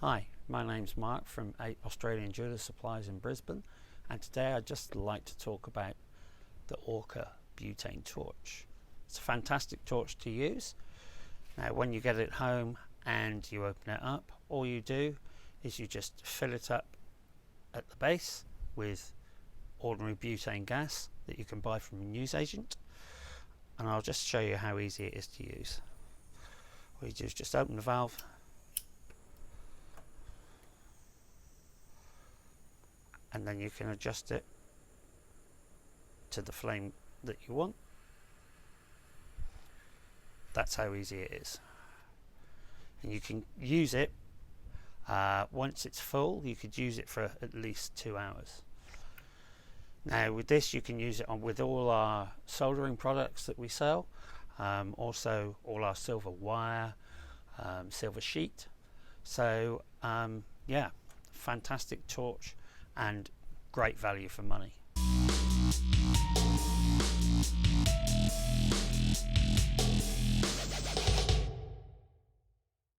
Hi, my name's Mark from Australian Jeweller Supplies in Brisbane, and today I'd just like to talk about the Orca Butane torch. It's a fantastic torch to use. Now when you get it home and you open it up, all you do is you just fill it up at the base with ordinary butane gas that you can buy from a newsagent, and I'll just show you how easy it is to use. All you do is just open the valve, and then you can adjust it to the flame that you want. That's how easy it is. And you can use it once it's full. You could use it for at least 2 hours. Now with this you can use it with all our soldering products that we sell, also all our silver wire, silver sheet. So yeah, fantastic torch and great value for money.